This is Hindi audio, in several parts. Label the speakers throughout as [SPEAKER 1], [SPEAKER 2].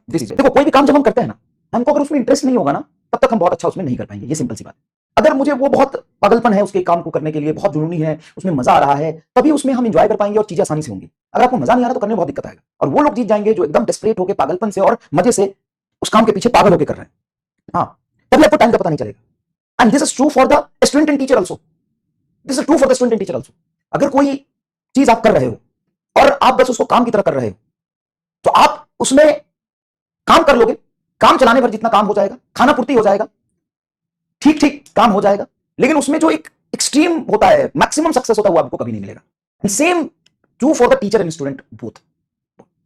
[SPEAKER 1] दिस इज देखो, कोई भी काम जब हम करते हैं ना, हमको अगर उसमें इंटरेस्ट नहीं होगा ना, तब तक हम बहुत अच्छा उसमें नहीं कर पाएंगे। ये सिंपल सी बात है। अगर मुझे वो बहुत पागलपन है उसके काम को करने के लिए, बहुत जुनूनी है, उसमें मजा आ रहा है, तभी उसमें हम एंजॉय कर पाएंगे और चीजें आसानी से होंगी। अगर आपको मजा नहीं आ रहा तो करने में बहुत दिक्कत आएगा। और वो लोग जीत जाएंगे जो एकदम डेस्परेट होकर पागलपन से और मजे से उस काम के पीछे पागल होकर कर रहे हैं। हाँ, तभी आपको टाइम का पता नहीं चलेगा। And this is true for the student and teacher also. This is true for the student and teacher also. अगर कोई चीज आप कर रहे हो और आप बस उसको काम की तरह कर रहे हो, तो आप उसमें काम कर लोगे, काम चलाने भर जितना काम हो जाएगा, खाना पूर्ति हो जाएगा, ठीक ठीक काम हो जाएगा, लेकिन उसमें जो एक एक्सट्रीम होता है, मैक्सिमम सक्सेस होता है, वो आपको कभी नहीं मिलेगा। And same true for the teacher and student both.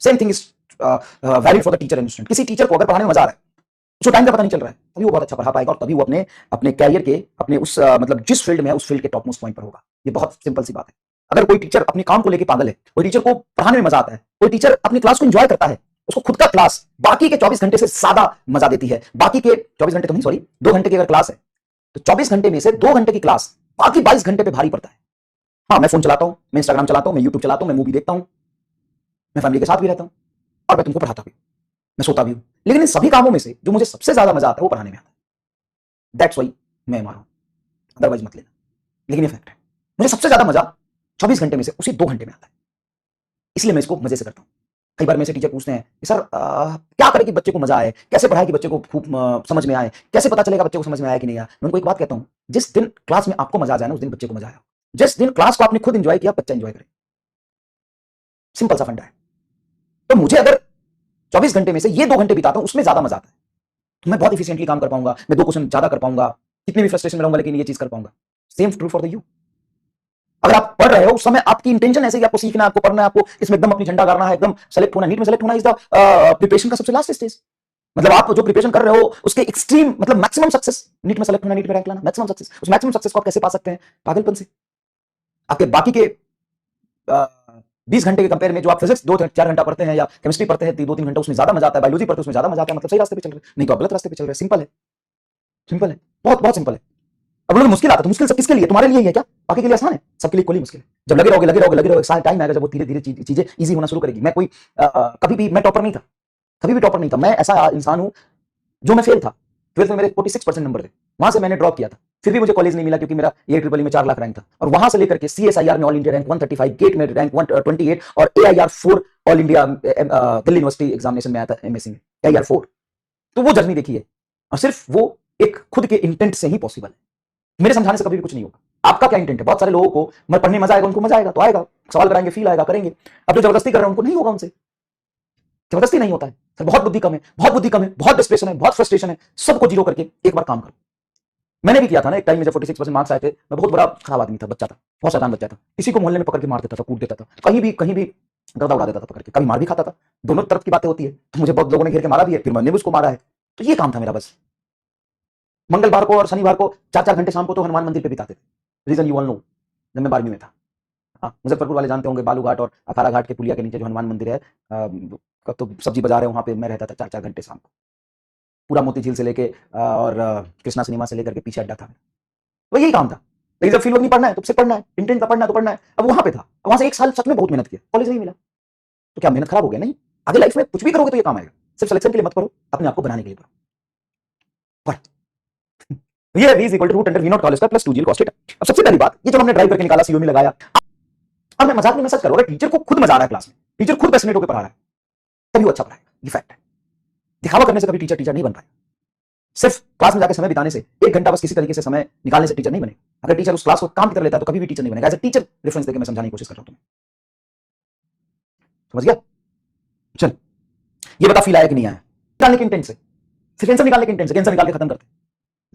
[SPEAKER 1] Same thing is valid for the teacher and student. किसी टीचर को अगर पढ़ाने में मजा आ रहा है, उसको टाइम का पता नहीं चल रहा है, तभी वो बहुत अच्छा पढ़ा पाएगा और तभी वो अपने अपने कैरियर के, अपने उस मतलब जिस फील्ड में है उस फील्ड के टॉप मोस्ट पॉइंट पर होगा। ये बहुत सिंपल सी बात है। अगर कोई टीचर अपने काम को लेकर पागल है, कोई टीचर को पढ़ाने में मजा आता है, कोई टीचर अपनी क्लास को एंजॉय करता है, उसको खुद का क्लास बाकी के 24 घंटे से ज्यादा मजा देती है। बाकी के 24 घंटे तो नहीं, सॉरी, 2 घंटे की अगर क्लास है तो 24 घंटे में से 2 घंटे की क्लास बाकी 22 घंटे पे भारी पड़ता है। हाँ, मैं फोन चलाता हूं, मैं इंस्टाग्राम चलाता हूं, मैं यूट्यूब चलाता हूं, मैं मूवी देखता हूं, मैं फैमिली के साथ भी रहता हूं और मैं तुमको पढ़ाता भी, मैं सोता भी हूं, लेकिन इन सभी कामों में से जो मुझे सबसे ज्यादा मजा आता है वो पढ़ाने में आता है। दैट्स वाई मैं मारू, अदरवाइज मत लेना, लेकिन ये फैक्ट है। मुझे सबसे ज्यादा मजा 24 घंटे में से उसी 2 घंटे में आता है, इसलिए मैं इसको मजे से करता हूं। कई बार मेरे से टीचर पूछते हैं कि सर क्या करें कि बच्चे को मजा आए, कैसे पढ़ाए कि बच्चे को खूब समझ में आए, कैसे पता चलेगा बच्चे को समझ में आया कि नहीं आया। मैं उनको एक बात कहता हूं, जिस दिन क्लास में आपको मजा आ जाए ना, उस दिन बच्चे को मजा आया। जिस दिन क्लास को आपने खुद एंजॉय किया, बच्चा एंजॉय करे। सिंपल सा फंडा है। तो मुझे अगर 24 घंटे में से ये 2 घंटे बिताता हूं, उसमें ज्यादा मजा आता है, तो मैं बहुत इफिशिएंटली काम कर पाऊंगा, मैं 2 क्वेश्चन ज्यादा कर पाऊंगा, कितनी भी फ्रस्ट्रेशन में रहूंगा लेकिन ये चीज कर पाऊंगा। Same true for the you. अगर आप पढ़ रहे हो उस समय आपकी इंटेंशन ऐसे कि आपको सीखना है, आपको पढ़ना है, आपको इसमें एकदम अपनी झंडा गाड़ना है, एकदम सेलेक्ट होना, नीट में सेलेक्ट होना इज द प्रिपरेशन का सबसे लास्ट स्टेज। मतलब आप जो प्रिपरेशन कर रहे हो उसके एक्सट्रीम मतलब मैक्सिमम सक्सेस, नीट में सेलेक्ट होना, नीट में रैंक लाना, मैक्सिमम सक्सेस। उस मैक्सिमम सक्सेस को आप कैसे पा सकते हैं? पागलपन से। आपके बाकी के 20 घंटे के कंपेयर में जो आप फिजिक्स 2-4 घंटा पढ़ते हैं या केमिस्ट्री पढ़ते हैं 2-3 घंटा, उसमें ज्यादा मजा आता है, बायोलॉजी पढ़ते हैं उसमें ज्यादा मजा आता है, मतलब सही रास्ते पे चल रहे हैं, नहीं तो आप गलत रास्ते पे चल रहे हैं। सिंपल है, सिंपल है, बहुत बहुत सिंपल है। अब लोग मुश्किल आता है तो मुश्किल सब किसके लिए? तुम्हारे लिए ही है क्या? बाकी के लिए आसान है? सबके लिए इक्वली मुश्किल है। जब लगे रहोगे लगे रहोगे लगे रहोगे, सारा टाइम आएगा जब वो धीरे धीरे चीजें इजी होना शुरू करेगी। मैं कोई कभी भी मैं टॉपर नहीं था, कभी भी टॉपर नहीं था। मैं ऐसा इंसान हूं जो मैं फेल था। 12th में मेरे 46% नंबर थे, वहां से मैंने ड्रॉप किया था, फिर भी मुझे कॉलेज नहीं मिला क्योंकि मेरा AIEEE में 4 लाख रैंक था। और वहां से लेकर के CSIR में ऑल इंडिया रैंक 135, गेट में रैंक 128 और AIR 4 all India Delhi university examination में आया था MSc में AIR 4। तो वो जर्नी देखी है और सिर्फ वो एक खुद के इंटेंट से ही पॉसिबल है। मेरे समझाने से कभी भी कुछ नहीं होगा। आपका क्या इंटेंट है? बहुत सारे लोगों को मैं पढ़ने मजा आएगा, उनको मजा आएगा तो आएगा, सवाल कराएंगे फील आएगा, करेंगे। अब जो जबरदस्ती कर रहे हैं उनको नहीं होगा, उनसे जबरदस्ती नहीं होता है। सर बहुत बुद्धि कम है, बहुत बुद्धि कम है, बहुत डिस्प्रेशन है, बहुत फ्रस्ट्रेशन है, सबको जीरो करके एक बार काम करो। मैंने भी किया था ना एक टाइम में, जब 46% मार्क्स आए थे, मैं बहुत बड़ा खराब आदमी था, बच्चा था, बहुत शैतान बच्चा था, किसी को मोहल्ले में पकड़ के मार देता था, कूट देता था, कहीं भी गर्दा उड़ा देता था पकड़ के, कभी मार भी खाता था। दोनों तरफ की बातें होती है। तो मुझे बहुत लोगों ने घेर के मारा भी है, फिर मैंने भी उसको मारा है। तो ये काम था मेरा बस। मंगलवार को और शनिवार को 4-4 घंटे शाम को तो हनुमान मंदिर पे बिताते थे। रीजन यू ऑल नो, जब मैं 12वीं में था। हाँ, मुजफ्फरपुर वाले जानते होंगे, बालू घाट और अखाड़ा घाट के पुलिया के नीचे जो हनुमान मंदिर है, तो सब्जी बाजार है, वहां पे मैं रहता था 4-4 घंटे शाम को। पूरा मोती झील से लेके और कृष्णा सिनेमा से लेकर के पीछे अड्डा था। तो यही काम था। लेकिन जब फील्ड नहीं पढ़ना है तो सिर्फ पढ़ना है, इंटेंट का पढ़ना है तो पढ़ना है। अब वहां पे था, वहां से 1 साल सच में बहुत मेहनत की, कॉलेज नहीं मिला तो क्या मेहनत खराब हो गया? नहीं, आगे लाइफ में कुछ भी करोगे तो ये काम आएगा। सिर्फ सिलेक्शन के लिए मत पढ़ो, अपने आप को बनाने के लिए पढ़ो। ये v equal to root under v0 college का प्लस 2gl cos थीटा। अब सबसे पहली बात, ये जब हमने ड्राइव करके निकाला, सीओ में लगाया, अब मैं मजाक में मैसेज करो, अगर टीचर को खुद मजा आ रहा है क्लास में, टीचर खुद पैशनेट होकर पढ़ा रहा है, तभी वो अच्छा पढ़ाएगा। ये फैक्ट है। दिखावा करने से कभी टीचर नहीं बन पाए। सिर्फ क्लास में जाकर समय बिताने से, 1 घंटा बस किसी तरीके से समय निकालने से टीचर नहीं बनेगा। अगर टीचर उस क्लास को काम की तरह लेता है तो कभी भी टीचर नहीं बनेगा। एज ए टीचर रेफरेंस देकर मैं समझाने की कोशिश कर रहा हूं तुम्हें, समझ गया? चल, ये बता फील आया कि नहीं आया? निकालने के इंटेंट से, सिर्फ आंसर निकालने के इंटेंट से, आंसर निकाल के खत्म करते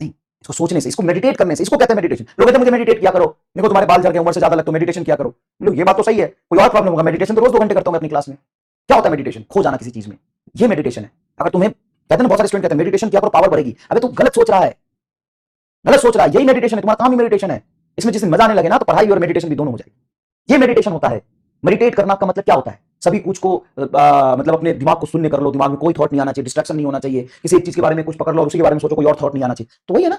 [SPEAKER 1] नहीं, इसको सोचने से, इसको मेडिटेट करने से। इसको कहते हैं मेडिटेशन। लोग कहते हैं मुझे मेडिटेट किया करो, मेरे को तुम्हारे बाल झड़ गए, उम्र से ज्यादा लगता है, मेडिटेशन किया करो। लोग ये बात तो सही है, कोई और प्रॉब्लम होगा? मेडिटेशन तो रोज 2 घंटे करता हूं मैं अपनी क्लास में। क्या होता है मेडिटेशन? खो जाना किसी चीज में, ये मेडिटेशन है। अगर तुम्हें कहते हैं, बहुत सारे स्टूडेंट कहते हैं मेडिटेशन किया करो पावर बढ़ेगी। अबे तू गलत सोच रहा है, गलत सोच रहा है। यही मेडिटेशन है, तुम्हारा काम ही मेडिटेशन है। इसमें जिस दिन मजा आने लगे ना तो पढ़ाई और मेडिटेशन भी दोनों हो जाएगी। ये मेडिटेशन होता है। मेडिटेट करना का मतलब क्या होता है? सभी कुछ को मतलब अपने दिमाग को शून्य कर लो, दिमाग में कोई थॉट नहीं आना चाहिए, डिस्ट्रैक्शन नहीं होना चाहिए, किसी एक चीज के बारे में कुछ पकड़ लो और उसी के बारे में सोचो, कोई और थॉट नहीं आना चाहिए। तो वही है ना,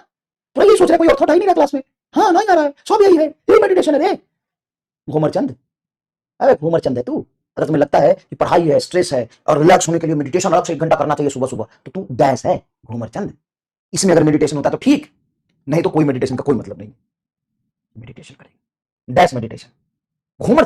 [SPEAKER 1] तो ये सोच रहा है कोई और थॉट आ ही नहीं रहा क्लास में। हाँ, नहीं आ रहा है, सब यही है, यही मेडिटेशन है रे। घूमरचंद, अरे घूमरचंद है तू। अगर तुम्हें लगता है कि पढ़ाई है, स्ट्रेस है और रिलैक्स होने के लिए मेडिटेशन अलग से 1 घंटा करना चाहिए सुबह सुबह, तो तू डैश है, घूमर चंद। इसमें अगर मेडिटेशन होता है तो ठीक, नहीं तो कोई मेडिटेशन का कोई मतलब नहीं। मेडिटेशन करेंगे, डैश मेडिटेशन, घूमर